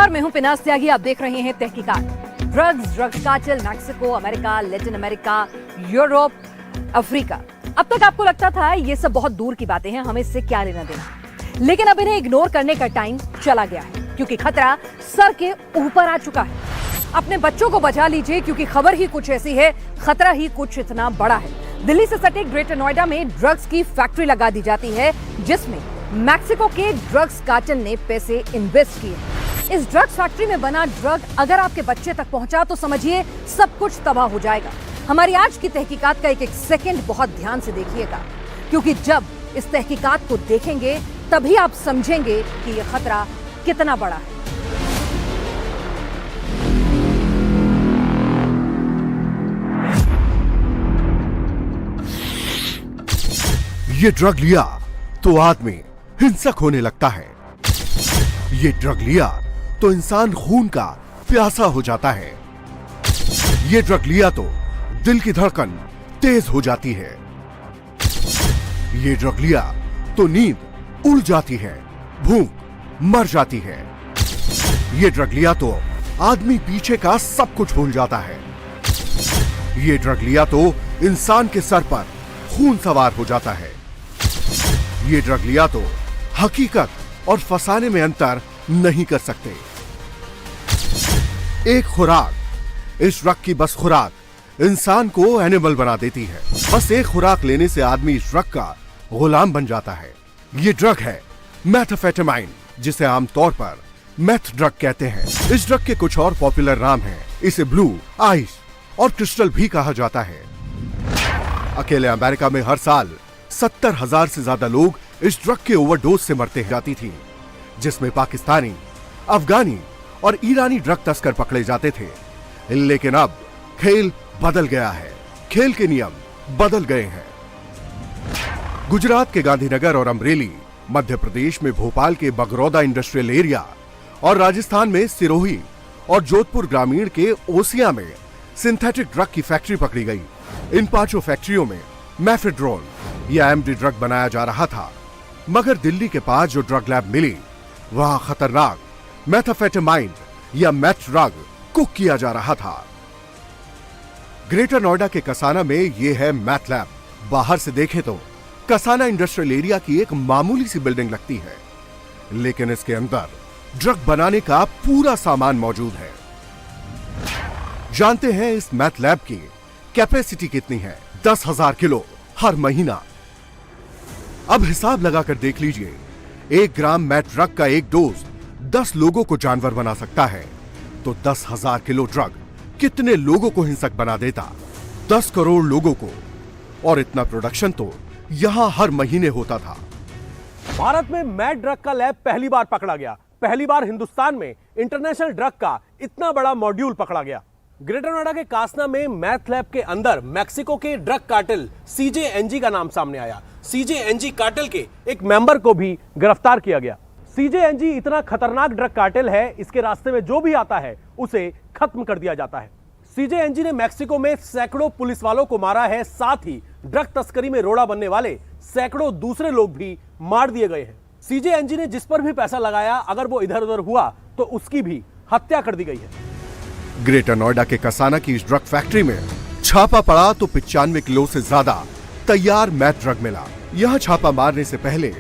नमस्कार, मैं हूं पिनास त्यागी। आप देख रहे हैं तहकीकात। Drugs cartel, Mexico, America, Latin America, Europe, Africa. अब तक आपको लगता था ये सब बहुत दूर की बातें हैं, हमें इससे क्या लेना देना। लेकिन अब इन्हें इग्नोर करने का टाइम चला गया है, क्योंकि खतरा सर के ऊपर आ चुका है। अपने बच्चों को बचा लीजिए, क्योंकि खबर ही कुछ ऐसी है, खतरा ही कुछ इतना बड़ा है। दिल्ली से सटे ग्रेटर नोएडा में ड्रग्स की फैक्ट्री लगा दी जाती है, जिसमें मैक्सिको के ड्रग्स कार्टेल ने पैसे इन्वेस्ट किए। इस ड्रग्स फैक्ट्री में बना ड्रग अगर आपके बच्चे तक पहुंचा तो समझिए सब कुछ तबाह हो जाएगा। हमारी आज की तहकीकात का एक एक सेकंड बहुत ध्यान से देखिएगा, क्योंकि जब इस तहकीकात को देखेंगे तभी आप समझेंगे कि यह खतरा कितना बड़ा है। ये ड्रग लिया तो आदमी हिंसक होने लगता है। ये ड्रग लिया तो इंसान खून का प्यासा हो जाता है। ये ड्रग लिया तो दिल की धड़कन तेज हो जाती है। ये ड्रग लिया तो नींद उड़ जाती है, भूख मर जाती है। ये ड्रग लिया तो आदमी पीछे का सब कुछ भूल जाता है। ये ड्रग लिया तो इंसान के सर पर खून सवार हो जाता है। ये ड्रग लिया तो हकीकत और फसाने में अंतर नहीं कर सकते। एक खुराक, इस ड्रग की बस खुराक इंसान को एनिमल बना देती है। बस एक खुराक लेने से आदमी इस ड्रग का गुलाम बन जाता है। ये ड्रग है मेथाम्फेटामाइन, जिसे आमतौर पर मेथ ड्रग कहते हैं। इस ड्रग के कुछ और पॉपुलर नाम हैं। इसे ब्लू, आइस और क्रिस्टल भी कहा जाता है। अकेले अमेरिका में हर साल 70,000 से ज्यादा लोग इस ड्रग के ओवरडोज से मरते जाती थी, जिसमें पाकिस्तानी, अफगानी और ईरानी ड्रग तस्कर पकड़े जाते थे। लेकिन अब खेल बदल गया है। खेल के नियम बदल गए हैं। गुजरात के गांधीनगर और अमरेली, मध्य प्रदेश में भोपाल के बगरौदा इंडस्ट्रियल एरिया और राजस्थान में सिरोही और जोधपुर ग्रामीण के ओसिया में सिंथेटिक ड्रग की फैक्ट्री पकड़ी गई। इन 5 फैक्ट्रियों में मैफेड्रोल या एमडी ड्रग बनाया जा रहा था, मगर दिल्ली के पास जो ड्रग लैब मिली वहां खतरनाक मेथाम्फेटामाइन या मेथ ड्रग कुक किया जा रहा था। ग्रेटर नोएडा के कसाना में यह है मैथ लैब। बाहर से देखें तो कसाना इंडस्ट्रियल एरिया की एक मामूली सी बिल्डिंग लगती है, लेकिन इसके अंदर ड्रग बनाने का पूरा सामान मौजूद है। जानते हैं इस मैथ लैब की कैपेसिटी कितनी है? 10,000 किलो हर महीना। अब हिसाब लगाकर देख लीजिए, 1 ग्राम मैथ ड्रग का एक डोज 10 लोगों को जानवर बना सकता है, तो 10,000 किलो ड्रग कितने लोगों को हिंसक बना देता? 10 करोड़ लोगों को। और इतना प्रोडक्शन तो यहां हर महीने होता था। भारत में मैथ ड्रग का लैब पहली बार पकड़ा गया। पहली बार हिंदुस्तान में इंटरनेशनल ड्रग का इतना बड़ा मॉड्यूल पकड़ा गया। ग्रेटर नोएडा के कासना में मैथ लैब के अंदर मैक्सिको के ड्रग कार्टेल सीजेएनजी का नाम सामने आया। सीजेएनजी कार्टेल के एक मेंबर को भी गिरफ्तार किया गया। सीजेएनजी इतना खतरनाक ड्रग कार्टेल है, इसके रास्ते में जो भी आता है उसे खत्म कर दिया जाता है। सीजेएनजी ने मैक्सिको में सैकड़ों पुलिस वालों को मारा है, साथ ही ड्रग तस्करी में रोड़ा बनने वाले सैकड़ों दूसरे लोग भी मार दिए गए हैं। सीजेएनजी ने जिस पर भी पैसा लगाया, अगर वो इधर उधर हुआ तो उसकी भी हत्या कर दी गई है। ग्रेटर नोएडा के कसाना की इस ड्रग फैक्ट्री में छापा पड़ा तो 95 किलो से ज्यादा तैयार मैथ ड्रग मिला। यहां छापा मारने से पहले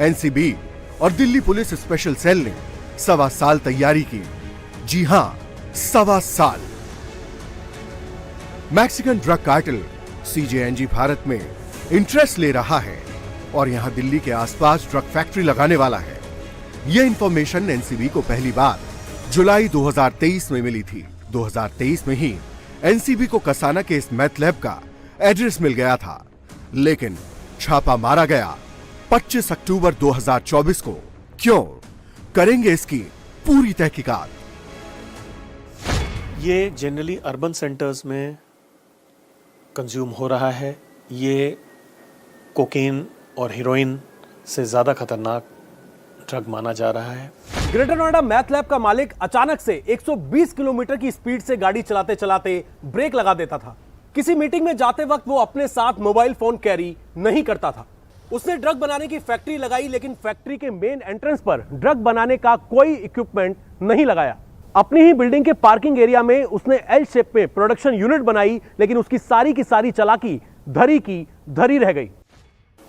एनसीबी और दिल्ली पुलिस स्पेशल सेल ने 1.25 साल तैयारी की। जी हां, 1.25 साल। मैक्सिकन ड्रग कार्टेल सीजेएनजी भारत में इंटरेस्ट ले रहा है और यहां दिल्ली के आसपास ड्रग फैक्ट्री लगाने वाला है। यह इंफॉर्मेशन एनसीबी को पहली बार जुलाई 2023 में मिली थी। 2023 में ही एनसीबी को कसाना के इस मैथ लैब का एड्रेस मिल गया था, लेकिन छापा मारा गया 25 अक्टूबर 2024 को। क्यों? करेंगे इसकी पूरी तहकीकात। ये जनरली अर्बन सेंटर्स में कंज्यूम हो रहा है। ये कोकेन और हेरोइन से ज्यादा खतरनाक ड्रग माना जा रहा है। ग्रेटर नोएडा मैथ लैब का मालिक अचानक से 120 किलोमीटर की स्पीड से गाड़ी चलाते चलाते ब्रेक लगा देता था। किसी मीटिंग में जाते वक्त वो अपने साथ मोबाइल फोन कैरी नहीं करता था। उसने ड्रग बनाने की फैक्ट्री लगाई, लेकिन फैक्ट्री के मेन एंट्रेंस पर ड्रग बनाने का कोई इक्विपमेंट नहीं लगाया। अपनी ही बिल्डिंग के पार्किंग एरिया में उसने एल शेप में प्रोडक्शन यूनिट बनाई, लेकिन उसकी सारी की सारी चालाकी धरी की धरी रह गई।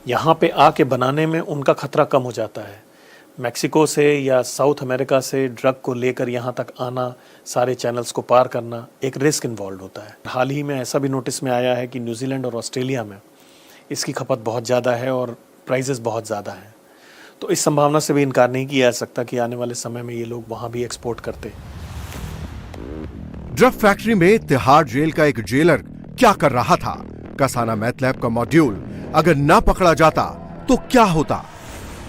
यहाँ पे आके बनाने में उनका खतरा कम हो जाता है। मैक्सिको से या साउथ अमेरिका से ड्रग को लेकर यहाँ तक आना, सारे चैनल्स को पार करना, एक रिस्क इन्वॉल्व होता है। हाल ही में ऐसा भी नोटिस में आया है कि न्यूजीलैंड और ऑस्ट्रेलिया में इसकी खपत बहुत ज़्यादा है और प्राइजेस बहुत ज़्यादा हैं। तो इस संभावना से भी इनकार नहीं किया जा सकता कि आने वाले समय में ये लोग वहाँ भी एक्सपोर्ट करते। ड्रग फैक्ट्री में तिहाड़ जेल का एक जेलर क्या कर रहा था? कसाना मैथ लैब का मॉड्यूल अगर ना पकड़ा जाता तो क्या होता?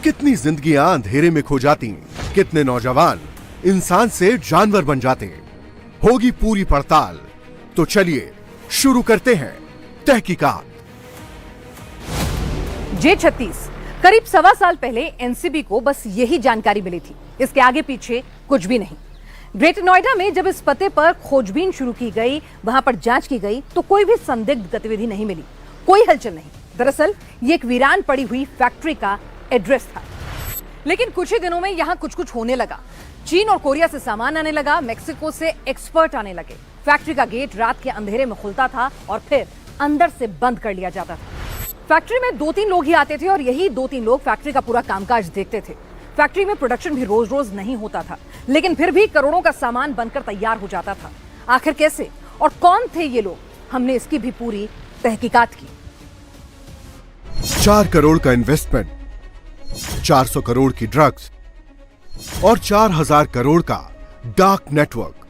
कितनी जिंदगियां अंधेरे में खो जाती, कितने नौजवान इंसान से जानवर बन जाते। होगी पूरी पड़ताल, तो चलिए शुरू करते हैं तहकीकात। J-36 करीब 1.25 साल पहले एनसीबी को बस यही जानकारी मिली थी, इसके आगे पीछे कुछ भी नहीं। ग्रेटर नोएडा में जब इस पते पर खोजबीन शुरू की गई, वहां पर जांच की गई, तो कोई भी संदिग्ध गतिविधि नहीं मिली, कोई हलचल नहीं। दरअसल ये एक वीरान पड़ी हुई फैक्ट्री का एड्रेस था। लेकिन कुछ ही दिनों में यहां कुछ होने लगा। चीन और कोरिया से सामान आने लगा, मैक्सिको से एक्सपर्ट आने लगे। फैक्ट्री का गेट रात के अंधेरे में खुलता था और फिर अंदर से बंद कर लिया जाता था। फैक्ट्री में 2-3 लोग ही आते थे और यही 2-3 लोग फैक्ट्री का पूरा कामकाज देखते थे। फैक्ट्री में प्रोडक्शन भी रोज नहीं होता था, लेकिन फिर भी करोड़ों का सामान बनकर तैयार हो जाता था। आखिर कैसे और कौन थे ये लोग? हमने इसकी भी पूरी तहकीकात की। 4 करोड़ का इन्वेस्टमेंट, 400 करोड़ की ड्रग्स और 4000 करोड़ का डार्क नेटवर्क।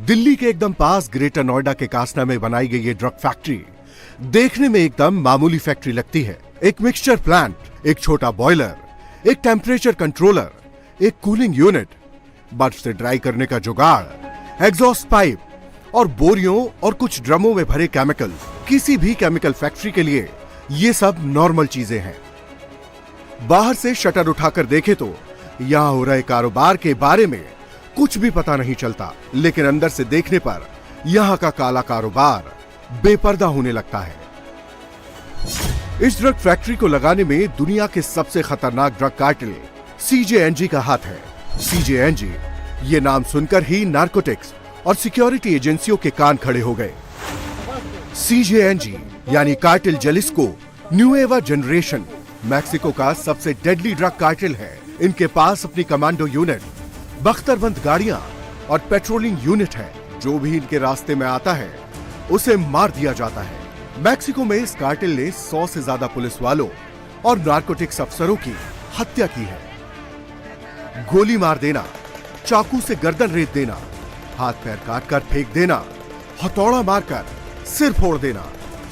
दिल्ली के एकदम पास ग्रेटर नोएडा के कासना में बनाई गई ये ड्रग फैक्ट्री देखने में एकदम मामूली फैक्ट्री लगती है। एक मिक्सचर प्लांट, एक छोटा बॉयलर, एक टेम्परेचर कंट्रोलर, एक कूलिंग यूनिट, बर्फ से ड्राई करने का जुगाड़, एग्जॉस्ट पाइप और बोरियों और कुछ ड्रमों में भरे केमिकल। किसी भी केमिकल फैक्ट्री के लिए ये सब नॉर्मल चीजें हैं। बाहर से शटर उठाकर देखे तो यहां हो रहे कारोबार के बारे में कुछ भी पता नहीं चलता, लेकिन अंदर से देखने पर यहां का काला कारोबार बेपर्दा होने लगता है। इस ड्रग फैक्ट्री को लगाने में दुनिया के सबसे खतरनाक ड्रग कार्टेल CJNG का हाथ है। CJNG, ये नाम सुनकर ही नार्कोटिक्स और सिक्योरिटी एजेंसियों के कान खड़े हो गए। CJNG यानी कार्टेल जलिस्को न्यूएवा जनरेशन मैक्सिको का सबसे डेडली ड्रग कार्टेल है। इनके पास अपनी कमांडो यूनिट, बख्तरबंद गाड़ियां और पेट्रोलिंग यूनिट है। जो भी इनके रास्ते में आता है उसे मार दिया जाता है। मैक्सिको में इस कार्टेल ने 100 से ज्यादा पुलिस वालों और नार्कोटिक्स अफसरों की हत्या की है। गोली मार देना, चाकू से गर्दन रेत देना, हाथ पैर काटकर फेंक देना, हथौड़ा मारकर सिर फोड़ देना।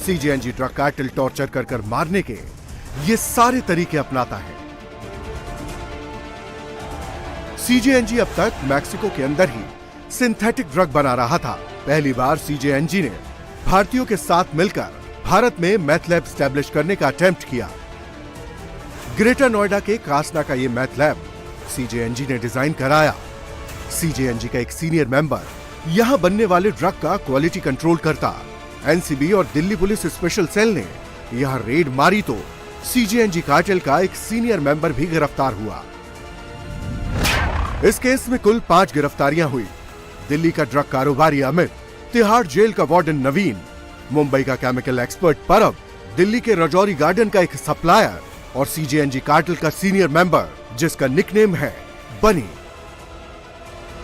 CJNG ड्रग कार्टेल टॉर्चर कर मारने के ये सारे तरीके अपनाता है। CJNG अब तक मैक्सिको के अंदर ही सिंथेटिक ड्रग बना रहा था। पहली बार CJNG ने भारतीयों के साथ मिलकर भारत में मैथ लैब स्टैब्लिश करने का अटेम्प्ट किया। ग्रेटर नोएडा के कासना का ये मैथ लैब CJNG ने डिजाइन कराया। CJNG का एक सीनियर मेंबर यहां बनने वाले ड्रग का क्वालिटी कंट्रोल करता। NCB और दिल्ली पुलिस स्पेशल सेल ने यहां रेड मारी तो CJNG कार्टेल का एक सीनियर मेंबर भी गिरफ्तार हुआ। इस केस में कुल 5 गिरफ्तारियां हुई। दिल्ली का ड्रग कारोबारी अमित, तिहाड़ जेल का वार्डन नवीन, मुंबई का केमिकल एक्सपर्ट परब, दिल्ली के रजौरी गार्डन का एक सप्लायर और CJNG कार्टेल का सीनियर मेंबर जिसका निकनेम है बनी।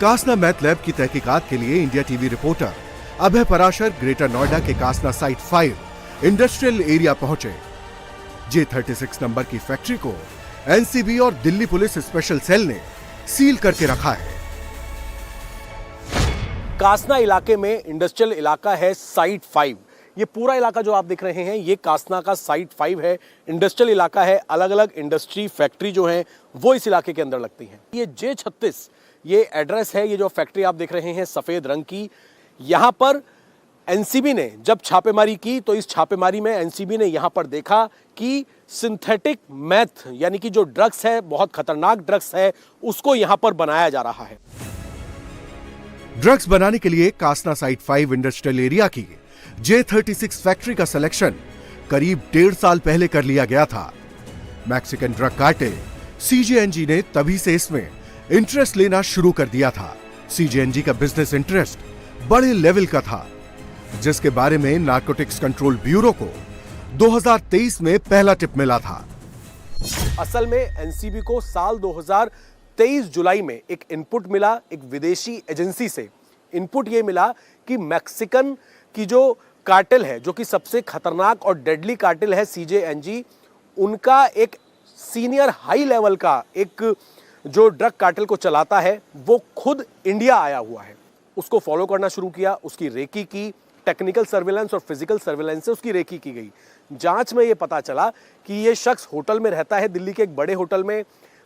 कासना मैथ लैब की तहकीकात के लिए इंडिया टीवी रिपोर्टर अभय पराशर ग्रेटर नोएडा के कासना साइट 5 इंडस्ट्रियल एरिया पहुंचे। J-36 नंबर की फैक्ट्री को NCB और दिल्ली पुलिस स्पेशल सेल ने सील करके रखा है। कासना इलाके में इंडस्ट्रियल इलाका है साइट 5। ये पूरा इलाका जो आप देख रहे हैं ये कासना का साइट 5 है। इंडस्ट्रियल इलाका है, अलग अलग इंडस्ट्री फैक्ट्री जो है वो इस इलाके के अंदर लगती हैं। ये J-36 ये एड्रेस है। ये जो फैक्ट्री आप देख रहे हैं सफेद रंग की, यहाँ पर NCB ने जब छापेमारी की तो इस छापेमारी में NCB ने यहाँ पर देखा कि सिंथेटिक मैथ यानी कि जो ड्रग्स है, बहुत खतरनाक ड्रग्स है, उसको यहाँ पर बनाया जा रहा है। ड्रग्स बनाने के लिए कासना साइट 5 इंडस्ट्रियल एरिया की J-36 फैक्ट्री का सिलेक्शन करीब 1.5 साल पहले कर लिया गया था। मैक्सिकन ड्रग कार्टेल सीजेएनजी ने तभी से इसमें इंटरेस्ट लेना शुरू कर दिया था। सीजेएनजी का बिजनेस इंटरेस्ट बड़े लेवल का था, जिसके बारे में नारकोटिक्स कंट्रोल ब्यूरो को 2023 में पहला टिप मिला था। असल में एनसीबी को साल 2023 जुलाई में एक इनपुट मिला, एक विदेशी एजेंसी से इनपुट ये मिला कि मैक्सिकन की जो कार्टेल है, जो कि सबसे खतरनाक और डेडली कार्टेल है सीजेएनजी, उनका एक सीनियर हाई लेवल का एक जो ड्रग कार्टेल को चलाता है वो खुद इंडिया आया हुआ है। उसको फॉलो करना शुरू किया, उसकी रेकी की, टेक्निकल सर्विलेंस और फिजिकल सर्विलेंस से उसकी रेकी की गई। जांच में ये पता चला कि ये शख्स होटल में रहता है, दिल्ली के एक बड़े होटल में,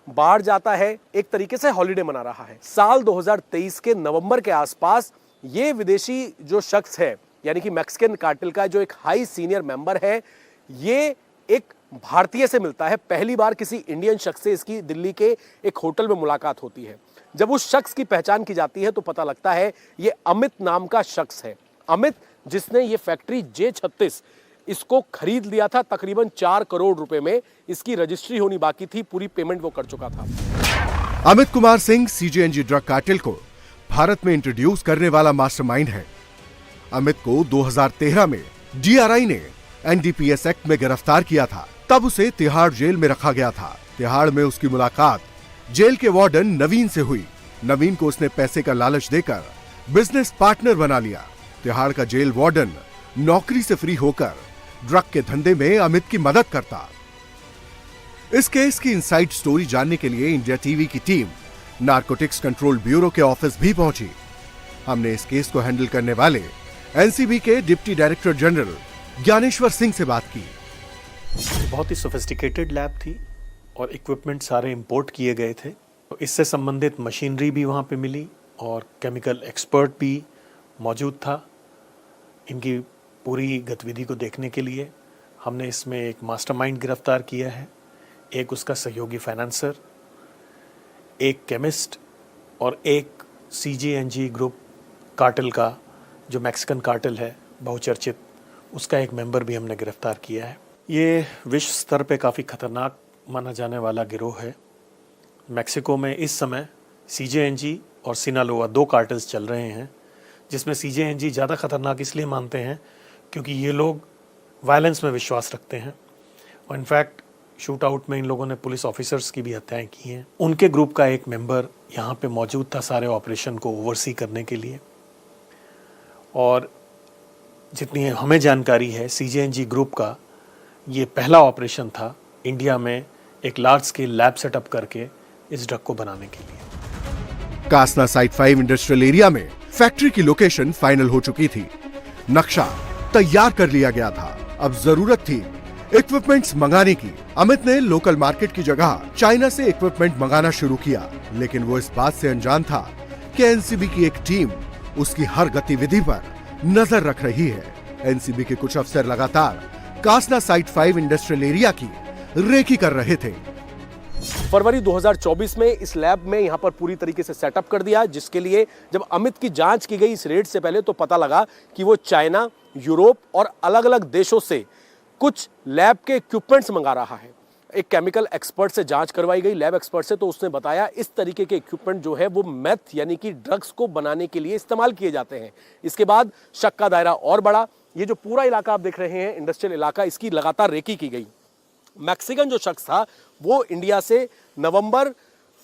बाहर जाता है, एक तरीके से हॉलिडे मना रहा है। साल 2023 के नवंबर के आसपास ये विदेशी जो शख्स है, यानी कि मैक्सिकन कार्टेल का जो एक हाई सीनियर मेंबर है, ये एक भारतीय से मिलता है। पहली बार किसी इंडियन शख्स से इसकी दिल्ली के एक होटल में मुलाकात होती है। जब उस शख्स की पहचान की जाती है तो पता लगता है ये अमित नाम का शख्स है। अमित, जिसने ये फैक्ट्री J36 इसको खरीद लिया था तकरीबन 4 करोड़ रुपए में। इसकी रजिस्ट्री होनी बाकी थी, पूरी पेमेंट वो कर चुका था। अमित कुमार सिंह सीजेएनजी ड्रग कार्टेल को भारत में इंट्रोड्यूस करने वाला मास्टरमाइंड है। अमित को 2013 में डीआरआई ने एनडीपीएस एक्ट में गिरफ्तार किया था। तब उसे तिहाड़ जेल में रखा गया था। तिहाड़ में उसकी मुलाकात जेल के वार्डन नवीन से हुई। नवीन को उसने पैसे का लालच देकर बिजनेस पार्टनर बना लिया। तिहाड़ का जेल वार्डन नौकरी से फ्री होकर ड्रग के धंधे में अमित की मदद करता। इस केस की इनसाइड स्टोरी जानने के लिए इंडिया टीवी की टीम नारकोटिक्स कंट्रोल ब्यूरो के ऑफिस भी पहुंची। हमने इस केस को हैंडल करने वाले एनसीबी के deputy director general Dnyaneshwar Singh से बात की। बहुत ही सोफिस्टिकेटेड लैब थी और इक्विपमेंट सारे इंपोर्ट किए गए थे। तो इससे संबंधित मशीनरी भी वहाँ पे मिली और केमिकल एक्सपर्ट भी मौजूद था। इनकी पूरी गतिविधि को देखने के लिए हमने इसमें एक मास्टरमाइंड गिरफ्तार किया है, एक उसका सहयोगी फाइनेंसर, एक केमिस्ट और एक सीजेएनजी ग्रुप कार्टेल का जो मैक्सिकन कार्टेल है बहुचर्चित, उसका एक मेंबर भी हमने गिरफ्तार किया है। ये विश्व स्तर पे काफ़ी खतरनाक माना जाने वाला गिरोह है। मैक्सिको में इस समय सीजेएनजी और सिनालोआ 2 कार्टेल्स चल रहे हैं, जिसमें सीजेएनजी ज़्यादा खतरनाक इसलिए मानते हैं क्योंकि ये लोग वायलेंस में विश्वास रखते हैं और इनफैक्ट शूट आउट में इन लोगों ने पुलिस ऑफिसर्स की भी हत्याएं की हैं। उनके ग्रुप का एक मेंबर यहाँ पे मौजूद था सारे ऑपरेशन को ओवरसी करने के लिए। और जितनी हमें जानकारी है, सीजेएनजी ग्रुप का ये पहला ऑपरेशन था इंडिया में एक लार्ज स्केल लैब सेटअप करके इस ड्रग को बनाने के लिए। कासना साइट 5 इंडस्ट्रियल एरिया में फैक्ट्री की लोकेशन फाइनल हो चुकी थी। नक्शा तैयार कर लिया गया था। अब जरूरत थी इक्विपमेंट्स मंगाने की। अमित ने लोकल मार्केट की जगह चाइना से इक्विपमेंट मंगाना शुरू किया, लेकिन वो इस बात से अनजान था कि एनसीबी की एक टीम उसकी हर गतिविधि पर नजर रख रही है। एनसीबी के कुछ अफसर लगातार कासना साइट 5 इंडस्ट्रियल एरिया की रेकी कर रहे थे। फरवरी 2024 में इस लैब में यहां पर पूरी तरीके से सेटअप कर दिया, जिसके लिए जब अमित की जांच की गई इस रेड से पहले तो पता लगा कि वो चाइना, यूरोप और अलग अलग देशों से कुछ लैब के इक्विपमेंट्स मंगा रहा है। एक केमिकल एक्सपर्ट से जांच करवाई गई, लैब एक्सपर्ट से, तो उसने बताया इस तरीके के इक्विपमेंट जो है वो मैथ यानी कि ड्रग्स को बनाने के लिए इस्तेमाल किए जाते हैं। इसके बाद शक का दायरा और बढ़ा। ये जो पूरा इलाका आप देख रहे हैं इंडस्ट्रियल इलाका, इसकी लगातार रेकी की गई। मैक्सिकन जो शख्स था वो इंडिया से नवंबर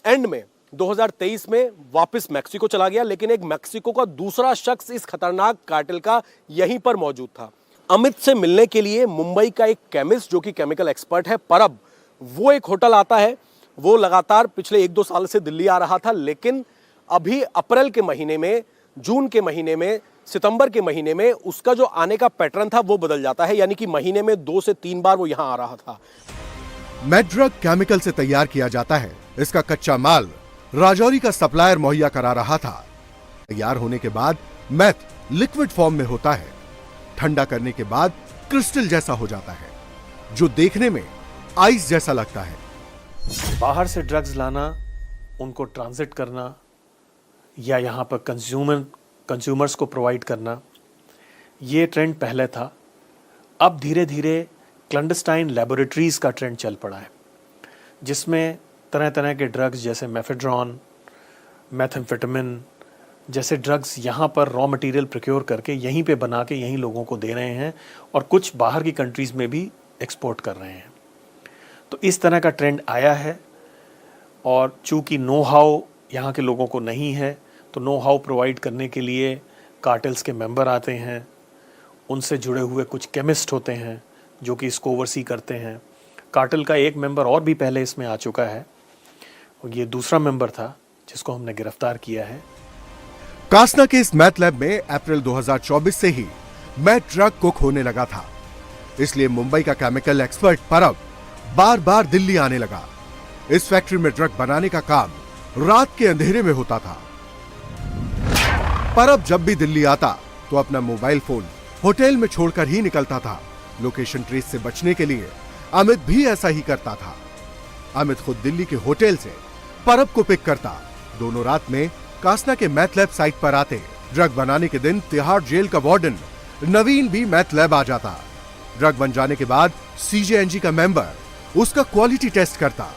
एंड में 2023 में वापस मैक्सिको चला गया, लेकिन एक मैक्सिको का दूसरा शख्स इस खतरनाक कार्टेल का यहीं पर मौजूद था। अमित से मिलने के लिए मुंबई का एक केमिस्ट जो कि केमिकल एक्सपर्ट है, परब, वो एक होटल आता है। वो लगातार पिछले 1-2 साल से दिल्ली आ रहा था, लेकिन अभी अप्रैल के महीने में, जून के महीने में, सितंबर के महीने में उसका जो आने का पैटर्न था वो बदल जाता है, यानी कि महीने में 2 से 3 बार वो यहां आ रहा था। मैथ ड्रग केमिकल से तैयार किया जाता है। इसका कच्चा माल राजौरी का सप्लायर मुहैया करा रहा था। तैयार होने के बाद मैथ लिक्विड फॉर्म में होता है। ठंडा करने के बाद क्रिस्टल जैसा हो जाता है, जो देखने में आइस जैसा लगता है। बाहर से ड्रग्स लाना, उनको ट्रांजिट करना या यहाँ पर कंज्यूमर्स को प्रोवाइड करना, ये ट्रेंड पहले था। अब धीरे धीरे क्लैंडस्टाइन लेबोरेटरीज का ट्रेंड चल पड़ा है, जिसमें तरह तरह के ड्रग्स जैसे मेफेड्रॉन, मेथाम्फेटामिन जैसे ड्रग्स यहाँ पर रॉ मटेरियल प्रोक्योर करके यहीं पे बना के यहीं लोगों को दे रहे हैं और कुछ बाहर की कंट्रीज़ में भी एक्सपोर्ट कर रहे हैं। तो इस तरह का ट्रेंड आया है और चूँकि नो हाउ यहाँ के लोगों को नहीं है, तो नो हाउ प्रोवाइड करने के लिए कार्टेल्स के मेंबर आते हैं, उनसे जुड़े हुए कुछ केमिस्ट होते हैं जो कि इसको ओवरसी करते हैं। कार्टेल का एक मेंबर और भी पहले इसमें आ चुका है और ये दूसरा मेंबर था जिसको हमने गिरफ्तार किया है। कासना के इस मैथ लैब में अप्रैल 2024 से ही मैथ ड्रग कुक होने लगा था, इसलिए मुंबई का केमिकल एक्सपर्ट परब बार बार दिल्ली आने लगा। इस फैक्ट्री में ड्रग बनाने का काम रात के अंधेरे में होता था। परब जब भी दिल्ली आता तो अपना मोबाइल फोन होटल में छोड़कर ही निकलता था। लोकेशन ट्रेस से बचने के लिए अमित भी ऐसा ही करता था। अमित खुद दिल्ली के होटल से परब को पिक करता। दोनों रात में कासना के मैथ लैब साइट पर आते। ड्रग बनाने के दिन तिहाड़ जेल का वार्डन नवीन भी मैथ लैब आ जाता। ड्रग बन जाने के बाद सीजेएनजी का मेंबर उसका क्वालिटी टेस्ट करता।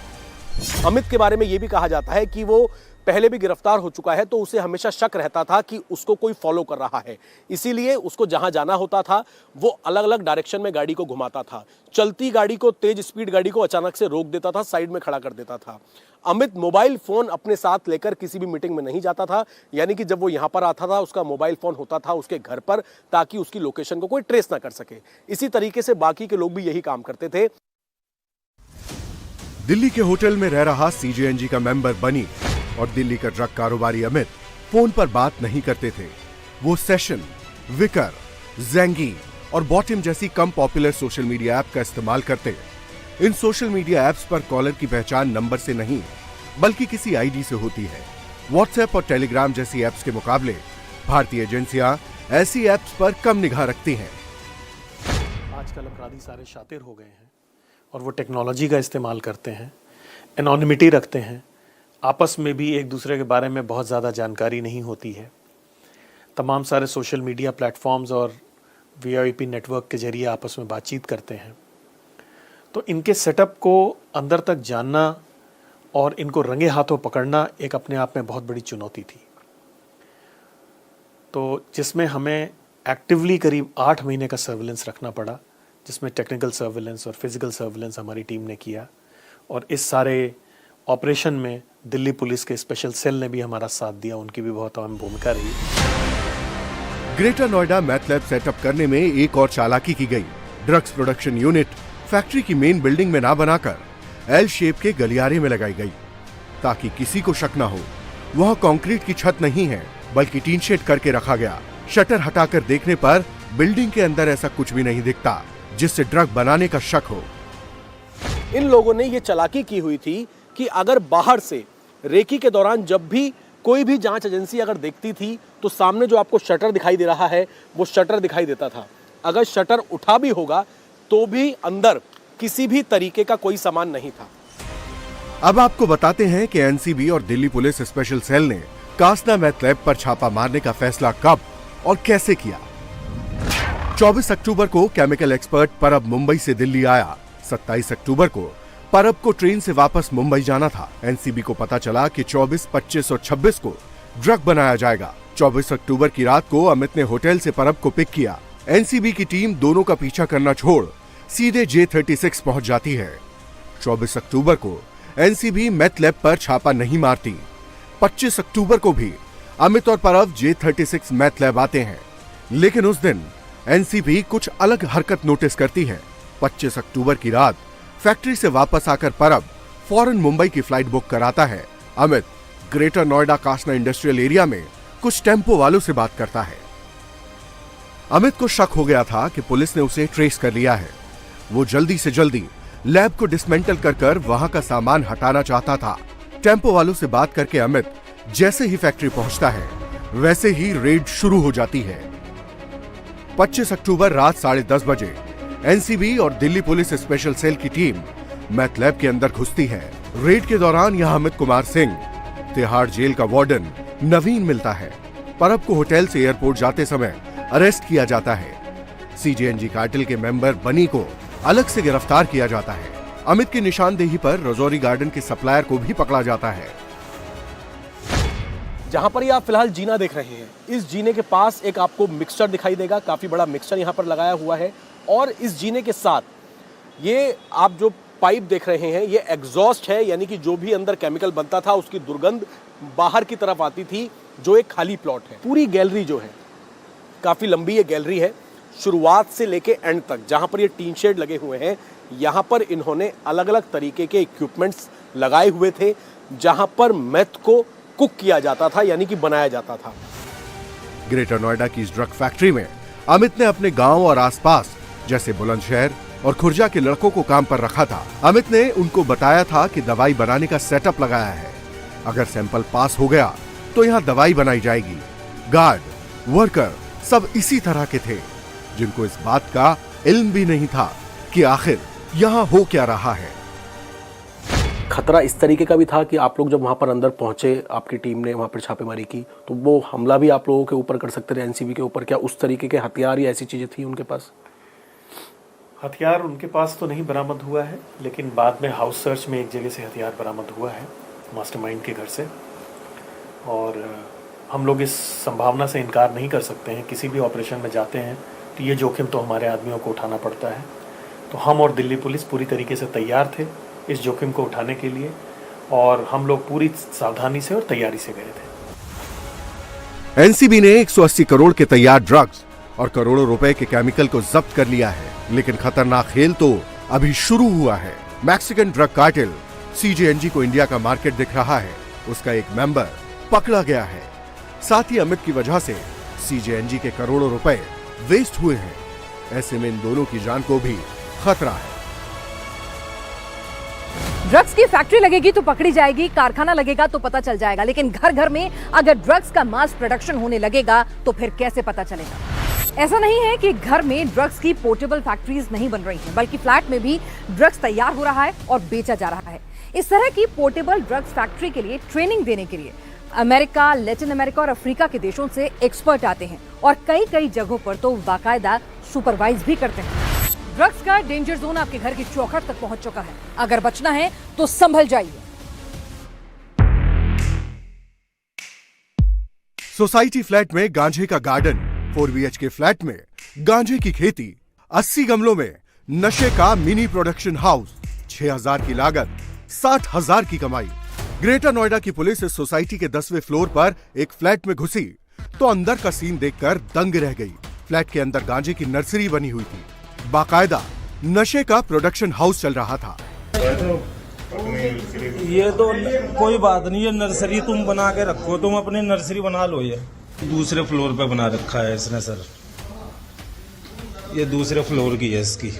अमित के बारे में यह भी कहा जाता है कि वो पहले भी गिरफ्तार हो चुका है, तो उसे हमेशा शक रहता था कि उसको कोई फॉलो कर रहा है, इसीलिए उसको जहां जाना होता था वो अलग अलग डायरेक्शन में गाड़ी को घुमाता था। चलती गाड़ी को, तेज स्पीड गाड़ी को अचानक से रोक देता था, साइड में खड़ा कर देता था। अमित मोबाइल फोन अपने साथ लेकर किसी भी मीटिंग में नहीं जाता था, यानी कि जब वो यहां पर आता था उसका मोबाइल फोन होता था उसके घर पर, ताकि उसकी लोकेशन को कोई ट्रेस ना कर सके। इसी तरीके से बाकी के लोग भी यही काम करते थे। दिल्ली के होटल में रह रहा सीजेएनजी का मेंबर बनी और दिल्ली का ड्रग कारोबारी अमित फोन पर बात नहीं करते थे। वो सेशन, विकर, ज़ेंगी और बॉटिम जैसी कम पॉपुलर सोशल मीडिया ऐप का इस्तेमाल करते। इन सोशल मीडिया ऐप्स पर कॉलर की पहचान नंबर से नहीं बल्कि किसी आईडी से होती है। व्हाट्सएप और टेलीग्राम जैसी ऐप्स के मुकाबले भारतीय एजेंसियां ऐसी ऐप्स पर कम निगाह रखती हैं। आजकल अपराधी सारे शातिर हो गए हैं और वो टेक्नोलॉजी का इस्तेमाल करते हैं, एनोनिमिटी रखते हैं, आपस में भी एक दूसरे के बारे में बहुत ज़्यादा जानकारी नहीं होती है। तमाम सारे सोशल मीडिया प्लेटफॉर्म्स और वीआईपी नेटवर्क के जरिए आपस में बातचीत करते हैं। तो इनके सेटअप को अंदर तक जानना और इनको रंगे हाथों पकड़ना एक अपने आप में बहुत बड़ी चुनौती थी। तो जिसमें हमें एक्टिवली करीब 8 महीने का सर्विलेंस रखना पड़ा, जिसमें टेक्निकल सर्विलेंस और फिजिकल सर्विलेंस हमारी टीम ने किया। और इस सारे ऑपरेशन में दिल्ली पुलिस के स्पेशल सेल ने भी हमारा साथ दिया, उनकी भी बहुत अहम भूमिका रही। Greater Noida math lab setup करने में एक और चालाकी की गई। ड्रग्स प्रोडक्शन यूनिट फैक्ट्री की मेन बिल्डिंग में ना बनाकर एल शेप के गलियारे में लगाई गई, ताकि किसी को शक ना हो। वहां कंक्रीट की छत नहीं है बल्कि टीन शेड करके रखा गया। शटर हटाकर देखने पर बिल्डिंग के अंदर ऐसा कुछ भी नहीं दिखता जिससे ड्रग बनाने का शक हो। इन लोगों ने ये चालाकी की हुई थी कि अगर बाहर से रेकी के दौरान जब भी कोई भी जांच एजेंसी अगर देखती थी तो सामने जो आपको शटर दिखाई दे रहा है वो शटर दिखाई देता था। अगर शटर उठा भी होगा तो भी अंदर किसी भी तरीके का कोई सामान नहीं था। अब आपको बताते हैं कि एनसीबी और दिल्ली पुलिस स्पेशल सेल ने कासना मैथ लैब पर छापा मारने का फैसला कब और कैसे किया। 24 अक्टूबर को केमिकल एक्सपर्ट परब मुंबई से दिल्ली आया। 27 अक्टूबर को परब को ट्रेन से वापस मुंबई जाना था। एनसीबी को पता चला कि 24, 25 और 26 को ड्रग बनाया जाएगा। 24 अक्टूबर की रात को अमित ने होटल से परब को पिक किया। एनसीबी की टीम दोनों का पीछा करना छोड़ सीधे J36 पहुंच जाती है। 24 अक्टूबर को एनसीबी मैथ लैब पर छापा नहीं मारती। 25 अक्टूबर को भी अमित और परब J36 मैथ लैब आते हैं, लेकिन उस दिन एनसीबी कुछ अलग हरकत नोटिस करती है। 25 अक्टूबर की रात फैक्ट्री से वापस आकर परब फौरन मुंबई की फ्लाइट बुक कराता है। Amit greater Noida Kasna industrial area में कुछ टेम्पो वालों से बात करता है। अमित को शक हो गया था कि पुलिस ने उसे ट्रेस कर लिया है। वो जल्दी से जल्दी लैब को डिसमेंटल कर वहां का सामान हटाना चाहता था। टेम्पो वालों से बात करके अमित जैसे ही फैक्ट्री पहुंचता है वैसे ही रेड शुरू हो जाती है। 25 अक्टूबर रात 10:30 बजे एनसीबी और दिल्ली पुलिस स्पेशल सेल की टीम मैथ लैब के अंदर घुसती है। रेड के दौरान यहां अमित कुमार सिंह, तिहाड़ जेल का वार्डन नवीन मिलता है। परब को होटल से एयरपोर्ट जाते समय अरेस्ट किया जाता है। सीजेएनजी कार्टेल के मेंबर बनी को अलग से गिरफ्तार किया जाता है। अमित की निशानदेही पर रजौरी गार्डन के सप्लायर को भी पकड़ा जाता है। जहां पर ये आप फिलहाल जीना देख रहे हैं, इस जीने के पास एक आपको मिक्सचर दिखाई देगा। काफी बड़ा मिक्सचर यहां पर लगाया हुआ है और इस जीने के साथ ये आप जो पाइप देख रहे हैं ये एग्जॉस्ट है, यानी कि जो भी अंदर केमिकल बनता था उसकी दुर्गंध बाहर की तरफ आती थी, जो एक खाली प्लॉट है। पूरी गैलरी जो है काफी लंबी ये गैलरी है, शुरुआत से लेके एंड तक। जहां पर ये टीन शेड लगे हुए हैं, यहां पर इन्होंने अलग अलग तरीके के इक्विपमेंट्स लगाए हुए थे, जहां पर मेथ को कुक किया जाता था, यानी कि बनाया जाता था। ग्रेटर नोएडा की इस ड्रग फैक्ट्री में अमित ने अपने गांव और आसपास जैसे बुलंदशहर और खुर्जा के लड़कों को काम पर रखा था। अमित ने उनको बताया था कि दवाई बनाने का सेटअप लगाया है, अगर सैंपल पास हो गया तो यहाँ दवाई बनाई जाएगी। गार्ड, वर्कर सब इसी तरह के थे, जिनको इस बात का इल्म भी नहीं था कि आखिर यहाँ हो क्या रहा है। खतरा इस तरीके का भी था कि आप लोग जब वहां पर अंदर पहुंचे, आपकी टीम ने वहां पर छापेमारी की, तो वो हमला भी आप लोगों के ऊपर कर सकते थे, एनसीबी के ऊपर। क्या उस तरीके के हथियार या ऐसी चीजें थी उनके पास? हथियार उनके पास तो नहीं बरामद हुआ है, लेकिन बाद में हाउस सर्च में एक जगह से हथियार बरामद हुआ है, मास्टरमाइंड के घर से। और हम लोग इस संभावना से इनकार नहीं कर सकते हैं, किसी भी ऑपरेशन में जाते हैं तो ये जोखिम तो हमारे आदमियों को उठाना पड़ता है। तो हम और दिल्ली पुलिस पूरी तरीके से तैयार थे इस जोखिम को उठाने के लिए, और हम लोग पूरी सावधानी से और तैयारी से गए थे। एनसीबी ने 180 करोड़ के तैयार ड्रग्स और करोड़ों रुपए के केमिकल को जब्त कर लिया है, लेकिन खतरनाक खेल तो अभी शुरू हुआ है। मैक्सिकन ड्रग कार्टेल सीजेएनजी को इंडिया का मार्केट दिख रहा है, उसका एक मेंबर पकड़ा गया है। साथ ही अमित की वजह से सीजेएनजी के करोड़ों रुपए वेस्ट हुए हैं। ऐसे में इन दोनों की जान को भी खतरा है। ड्रग्स की फैक्ट्री लगेगी तो पकड़ी जाएगी, कारखाना लगेगा तो पता चल जाएगा, लेकिन घर घर में अगर ड्रग्स का मास प्रोडक्शन होने लगेगा तो फिर कैसे पता चलेगा? ऐसा नहीं है कि घर में ड्रग्स की पोर्टेबल फैक्ट्रीज नहीं बन रही हैं, बल्कि फ्लैट में भी ड्रग्स तैयार हो रहा है और बेचा जा रहा है। इस तरह की पोर्टेबल ड्रग्स फैक्ट्री के लिए ट्रेनिंग देने के लिए अमेरिका, लैटिन अमेरिका और अफ्रीका के देशों से एक्सपर्ट आते हैं और कई कई जगहों पर तो बाकायदा सुपरवाइज भी करते हैं। ड्रग्स का डेंजर जोन आपके घर की चौखट तक पहुंच चुका है। अगर बचना है तो संभल जाइए। सोसाइटी फ्लैट में गांजे का गार्डन, 4 BHK फ्लैट में गांजे की खेती, 80 गमलों में नशे का मिनी प्रोडक्शन हाउस, 6000 की लागत, 60,000 की कमाई। ग्रेटर नोएडा की पुलिस इस सोसाइटी के 10वें फ्लोर पर एक फ्लैट में घुसी तो अंदर का सीन देखकर दंग रह गई। फ्लैट के अंदर गांजे की नर्सरी बनी हुई थी, बाकायदा नशे का प्रोडक्शन हाउस चल रहा था। ये तो कोई बात नहीं, ये नर्सरी तुम बना के रखो, तुम अपनी नर्सरी बना लो। ये दूसरे फ्लोर पे बना रखा है इसने सर, ये दूसरे फ्लोर की है इसकी।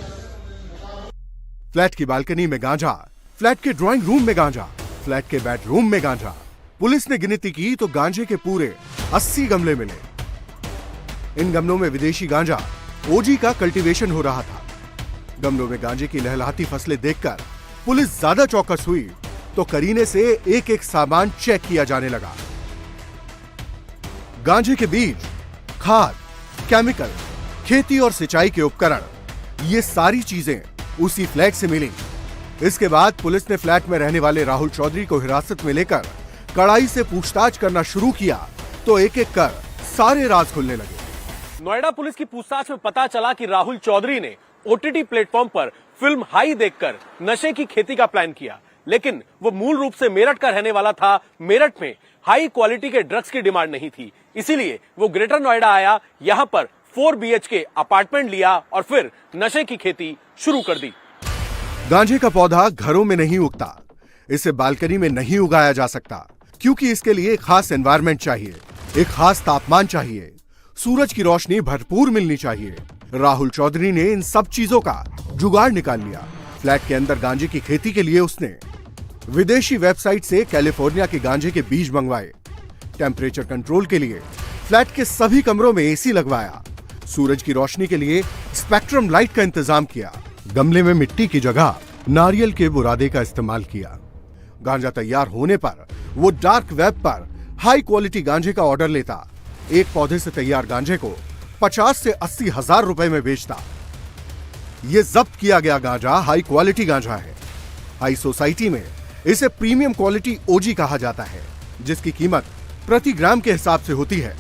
फ्लैट की बालकनी में गांजा, फ्लैट के ड्राइंग रूम में गांजा, फ्लैट के बेडरूम में गांजा। पुलिस ने गिनती की तो गांजे के पूरे 80 गमले मिले। इन गमलों में विदेशी गांजा ओजी का कल्टीवेशन हो रहा था। गमलों में गांजे की लहलहाती फसलें देखकर पुलिस ज्यादा चौकस हुई तो करीने से एक एक सामान चेक किया जाने लगा। गांजे के बीज, खाद, केमिकल, खेती और सिंचाई के उपकरण, ये सारी चीजें उसी फ्लैट से मिली। इसके बाद पुलिस ने फ्लैट में रहने वाले राहुल चौधरी को हिरासत में लेकर कड़ाई से पूछताछ करना शुरू किया तो एक एक कर सारे राज खुलने लगे। नोएडा पुलिस की पूछताछ में पता चला कि राहुल चौधरी ने ओटीटी प्लेटफॉर्म पर फिल्म हाई देखकर नशे की खेती का प्लान किया, लेकिन वो मूल रूप से मेरठ का रहने वाला था। मेरठ में हाई क्वालिटी के ड्रग्स की डिमांड नहीं थी, इसीलिए वो ग्रेटर नोएडा आया, यहाँ पर 4 BHK अपार्टमेंट लिया और फिर नशे की खेती शुरू कर दी। गांजे का पौधा घरों में नहीं उगता, इसे बालकनी में नहीं उगाया जा सकता, क्योंकि इसके लिए एक खास एनवायरनमेंट चाहिए, एक खास तापमान चाहिए, सूरज की रोशनी भरपूर मिलनी चाहिए। राहुल चौधरी ने इन सब चीजों का जुगाड़ निकाल लिया। फ्लैट के अंदर गांजे की खेती के लिए उसने विदेशी वेबसाइट से कैलिफोर्निया के गांजे के बीज मंगवाए। टेम्परेचर कंट्रोल के लिए फ्लैट के सभी कमरों में एसी लगवाया। सूरज की रोशनी के लिए स्पेक्ट्रम लाइट का इंतजाम किया। गमले में मिट्टी की जगह नारियल के बुरादे का इस्तेमाल किया। गांजा तैयार होने पर वो डार्क वेब पर हाई क्वालिटी गांजे का ऑर्डर लेता। एक पौधे से तैयार गांजे को 50 से 80 हजार रुपए में बेचता। ये जब्त किया गया गांजा हाई क्वालिटी गांजा है। हाई सोसाइटी में इसे प्रीमियम क्वालिटी ओजी कहा जाता है, जिसकी कीमत प्रति ग्राम के हिसाब से होती है।